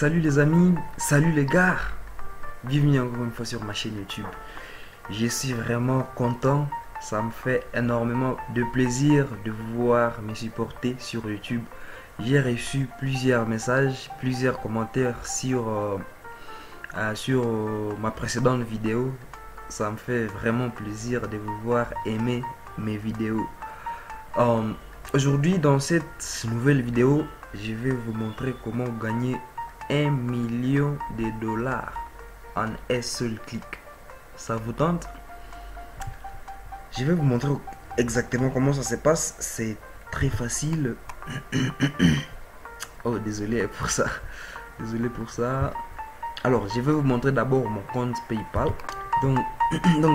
Salut les amis, salut les gars, bienvenue encore une fois sur ma chaîne YouTube. Je suis vraiment content, ça me fait énormément de plaisir de vous voir me supporter sur YouTube. J'ai reçu plusieurs messages, plusieurs commentaires sur ma précédente vidéo. Ça me fait vraiment plaisir de vous voir aimer mes vidéos. Aujourd'hui, dans cette nouvelle vidéo, je vais vous montrer comment gagner 1 million de dollars en un seul clic. Ça vous tente? Je vais vous montrer exactement comment ça se passe. C'est très facile. Oh, désolé pour ça. Désolé pour ça. Alors, je vais vous montrer d'abord mon compte PayPal. Donc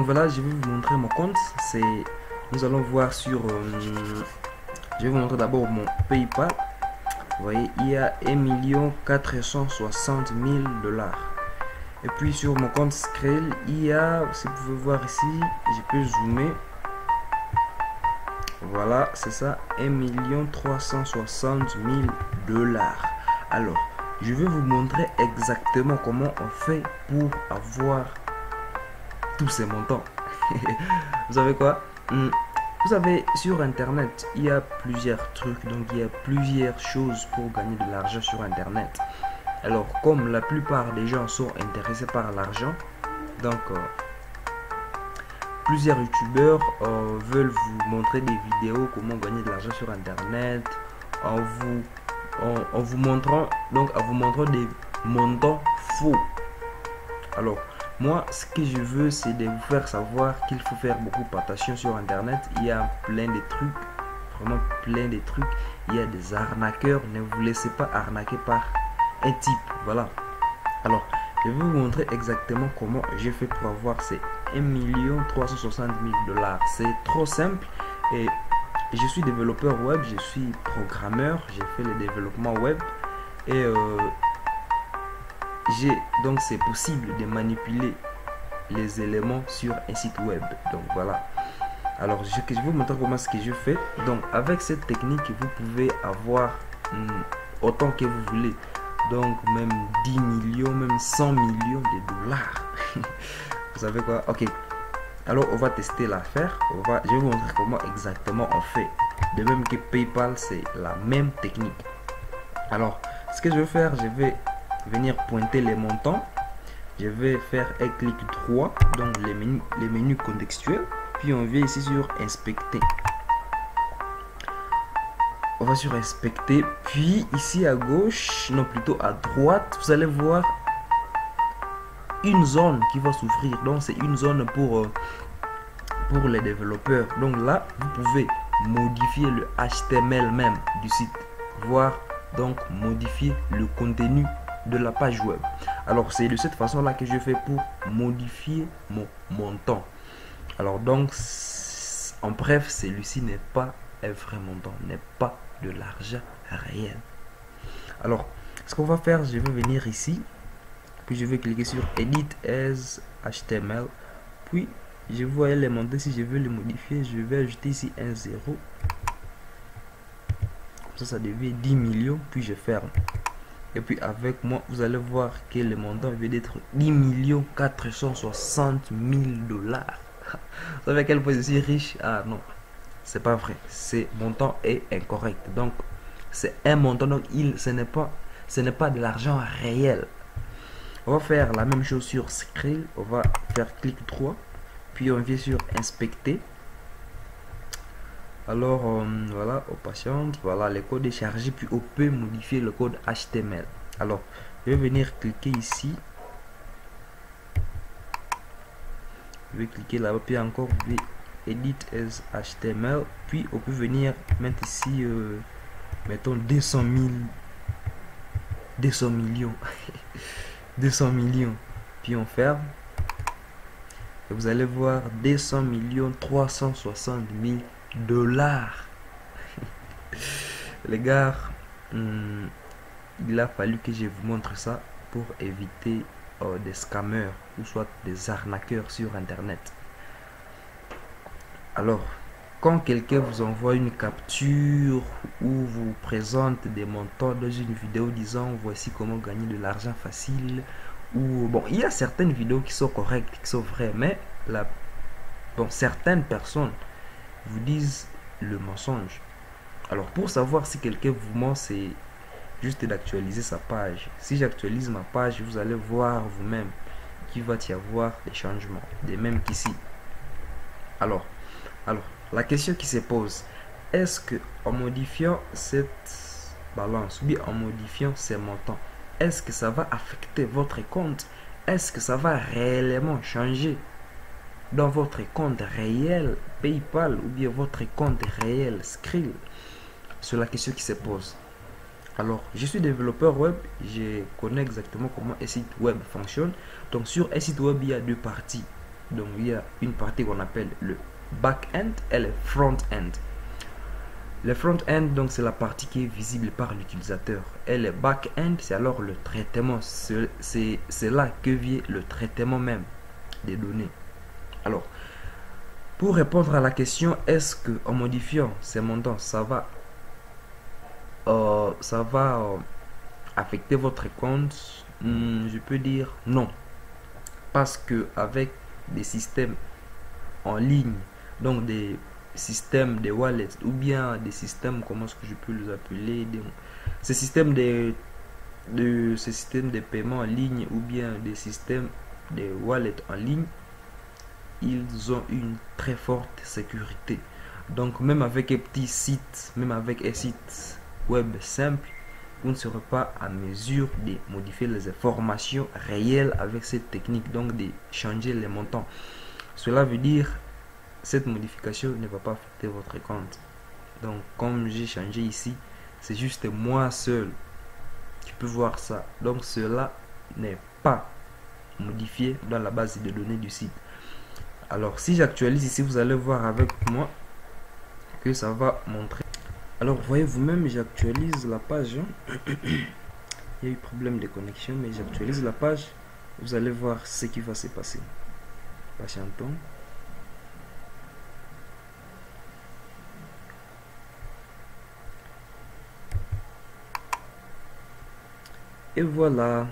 voilà, je vais vous montrer mon compte. Nous allons voir sur... je vais vous montrer d'abord mon PayPal. Vous voyez, il y a 1 460 000 dollars. Et puis sur mon compte Skrill, il y a, si vous pouvez voir ici, je peux zoomer. Voilà, c'est ça, 1 360 000 dollars. Alors, je vais vous montrer exactement comment on fait pour avoir tous ces montants. Vous savez quoi? Vous savez, sur internet, il y a plusieurs trucs, donc il y a plusieurs choses pour gagner de l'argent sur internet. Alors, comme la plupart des gens sont intéressés par l'argent, donc plusieurs youtubeurs veulent vous montrer des vidéos comment gagner de l'argent sur internet en vous montrant des montants faux. Alors, moi, ce que je veux, c'est de vous faire savoir qu'il faut faire beaucoup attention sur internet. Il y a plein de trucs, vraiment plein de trucs. Il y a des arnaqueurs. Ne vous laissez pas arnaquer par un type. Voilà. Alors, je vais vous montrer exactement comment j'ai fait pour avoir ces 1 360 000 dollars. C'est trop simple. Et je suis développeur web, je suis programmeur, j'ai fait le développement web. Et donc c'est possible de manipuler les éléments sur un site web. Donc voilà. Alors je vais vous montrer comment ce que je fais. Donc avec cette technique, vous pouvez avoir autant que vous voulez. Donc même 10 millions, même 100 millions de dollars. Vous savez quoi? Ok. Alors on va tester l'affaire. Je vais vous montrer comment exactement on fait. De même que PayPal, c'est la même technique. Alors ce que je vais faire, je vais venir pointer les montants. Je vais faire un clic droit dans les menus contextuels, puis on vient ici sur inspecter. On va sur inspecter, puis ici à gauche, non plutôt à droite, vous allez voir une zone qui va s'ouvrir. Donc c'est une zone pour les développeurs. Donc là vous pouvez modifier le HTML même du site, voir donc modifier le contenu de la page web. Alors c'est de cette façon là que je fais pour modifier mon montant. Alors donc en bref, celui-ci n'est pas un vrai montant, n'est pas de l'argent réel. Alors ce qu'on va faire, je vais venir ici, puis je vais cliquer sur Edit as HTML, puis je vois les montants. Si je veux les modifier, je vais ajouter ici un 0. Ça devient 10 millions, puis je ferme. Et puis avec moi, vous allez voir que le montant veut d'être 10 460 000 dollars. Vous savez à quel point je suis riche? Ah non, c'est pas vrai. Ce montant est incorrect. Donc c'est un montant, donc ce n'est pas de l'argent réel. On va faire la même chose sur Skrill. On va faire clic droit, puis on vient sur inspecter. Alors voilà, on patiente. Voilà, le code est chargé, puis on peut modifier le code HTML. Alors je vais venir cliquer ici, je vais cliquer là-bas, puis encore Edit as HTML, puis on peut venir mettre ici mettons 200 millions 200 millions, puis on ferme. Et vous allez voir 200 360 000 dollars. Les gars, il a fallu que je vous montre ça pour éviter des scammers ou soit des arnaqueurs sur internet. Alors quand quelqu'un vous envoie une capture ou vous présente des montants dans une vidéo disant voici comment gagner de l'argent facile, ou bon, il y a certaines vidéos qui sont correctes, qui sont vraies, mais certaines personnes vous disent le mensonge. Alors pour savoir si quelqu'un vous ment, c'est juste d'actualiser sa page. Si j'actualise ma page, vous allez voir vous-même qu'il va y avoir des changements, des mêmes qu'ici. Alors, la question qui se pose, est-ce que en modifiant cette balance ou bien en modifiant ces montants, est-ce que ça va affecter votre compte? Est-ce que ça va réellement changer dans votre compte réel PayPal ou bien votre compte réel Skrill? C'est la question qui se pose. Alors, je suis développeur web, je connais exactement comment un site web fonctionne. Donc, sur un site web, il y a deux parties. Donc, il y a une partie qu'on appelle le back-end et le front-end. Le front-end, donc, c'est la partie qui est visible par l'utilisateur. Et le back-end, c'est alors le traitement. C'est là que vient le traitement même des données. Alors, pour répondre à la question, est-ce que en modifiant ces montants, ça va affecter votre compte? Je peux dire non, parce que avec des systèmes en ligne, donc des systèmes de wallets ou bien des systèmes, comment est-ce que je peux les appeler, ces systèmes ces systèmes de paiement en ligne ou bien des systèmes de wallets en ligne, ils ont une très forte sécurité. Donc même avec un petit site, même avec un site web simple, vous ne serez pas à mesure de modifier les informations réelles avec cette technique, donc de changer les montants. Cela veut dire cette modification ne va pas affecter votre compte. Donc comme j'ai changé ici, c'est juste moi seul qui peux voir ça. Donc cela n'est pas modifié dans la base de données du site. Alors si j'actualise ici, vous allez voir avec moi que ça va montrer. Alors voyez vous-même, j'actualise la page. Il y a eu problème de connexion, mais j'actualise la page. Vous allez voir ce qui va se passer. Patientons. Et voilà.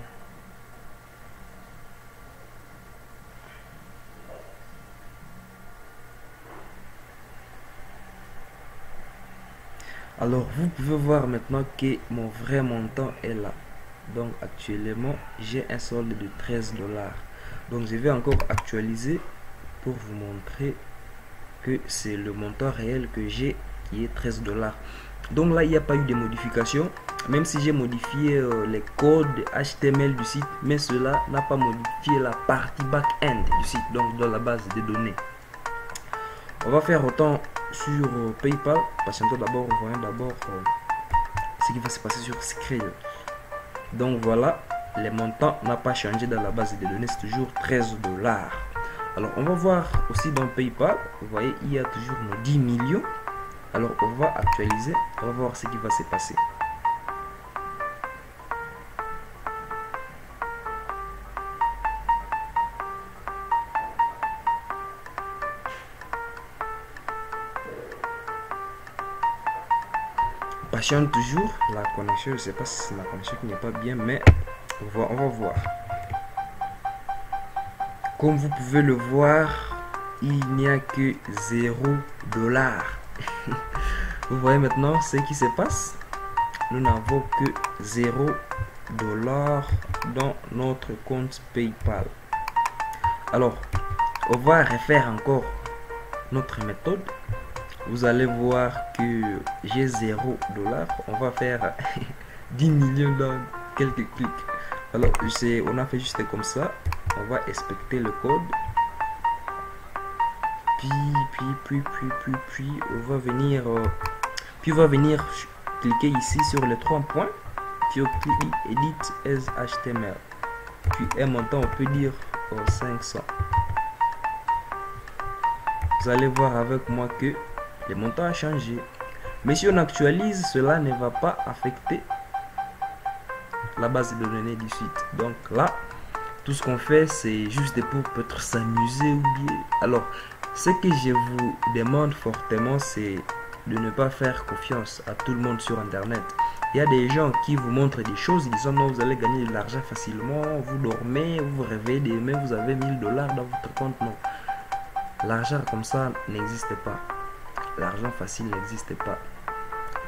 Alors vous pouvez voir maintenant que mon vrai montant est là. Donc actuellement j'ai un solde de 13 $. Donc je vais encore actualiser pour vous montrer que c'est le montant réel que j'ai qui est 13 $. Donc là il n'y a pas eu de modification, même si j'ai modifié les codes HTML du site, mais cela n'a pas modifié la partie back-end du site, donc dans la base de données. On va faire autant sur PayPal. Patientons d'abord, voyons d'abord ce qui va se passer sur Skrill. Donc voilà, les montants n'ont pas changé dans la base de données, c'est toujours 13 $. Alors on va voir aussi dans PayPal, vous voyez il y a toujours nos 10 millions. Alors on va actualiser, on va voir ce qui va se passer. Patiente toujours, la connexion, je ne sais pas si c'est la connexion qui n'est pas bien, mais on va voir. Comme vous pouvez le voir, il n'y a que 0 $. Vous voyez maintenant ce qui se passe. Nous n'avons que 0 $ dans notre compte PayPal. Alors, on va refaire encore notre méthode. Vous allez voir que j'ai 0 $. On va faire 10 millions dans quelques clics. Alors, on a fait juste comme ça. On va inspecter le code. Puis on va venir cliquer ici sur les 3 points. Puis on clique Edit as HTML. Puis un montant, on peut dire 500. Vous allez voir avec moi que le montant a changé. Mais si on actualise, cela ne va pas affecter la base de données du site. Donc là, tout ce qu'on fait, c'est juste pour peut-être s'amuser ou bien. Alors, Ce que je vous demande fortement, c'est de ne pas faire confiance à tout le monde sur Internet. Il y a des gens qui vous montrent des choses, ils disent non, vous allez gagner de l'argent facilement, vous dormez, vous vous réveillez demain, vous avez 1000 dollars dans votre compte. Non. L'argent comme ça n'existe pas. L'argent facile n'existe pas.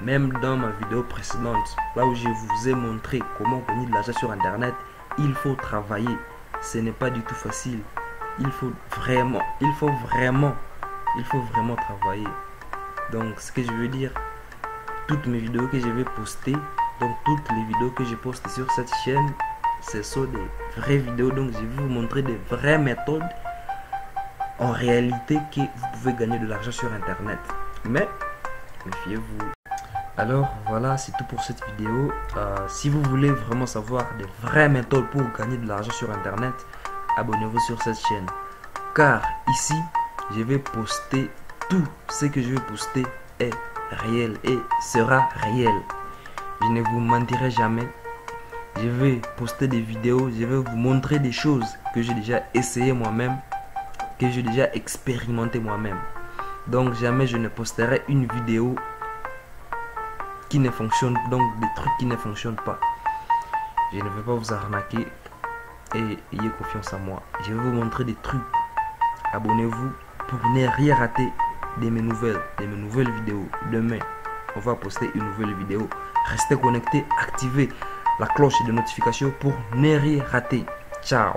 Même dans ma vidéo précédente, là où je vous ai montré comment gagner de l'argent sur Internet, il faut travailler. Ce n'est pas du tout facile. Il faut vraiment travailler. Donc, ce que je veux dire, toutes mes vidéos que je vais poster, donc toutes les vidéos que je poste sur cette chaîne, ce sont des vraies vidéos. Donc, je vais vous montrer des vraies méthodes en réalité que vous pouvez gagner de l'argent sur Internet. Mais, méfiez-vous. Alors voilà, c'est tout pour cette vidéo. Si vous voulez vraiment savoir des vraies méthodes pour gagner de l'argent sur Internet, abonnez-vous sur cette chaîne. Car ici, je vais poster tout ce que je vais poster est réel et sera réel. Je ne vous mentirai jamais. Je vais poster des vidéos, je vais vous montrer des choses que j'ai déjà essayé moi-même, que j'ai déjà expérimenté moi-même. Donc jamais je ne posterai une vidéo qui ne fonctionne, donc des trucs qui ne fonctionnent pas. Je ne vais pas vous arnaquer et ayez confiance en moi. Je vais vous montrer des trucs. Abonnez-vous pour ne rien rater de mes nouvelles vidéos. Demain, on va poster une nouvelle vidéo. Restez connectés, activez la cloche de notification pour ne rien rater. Ciao.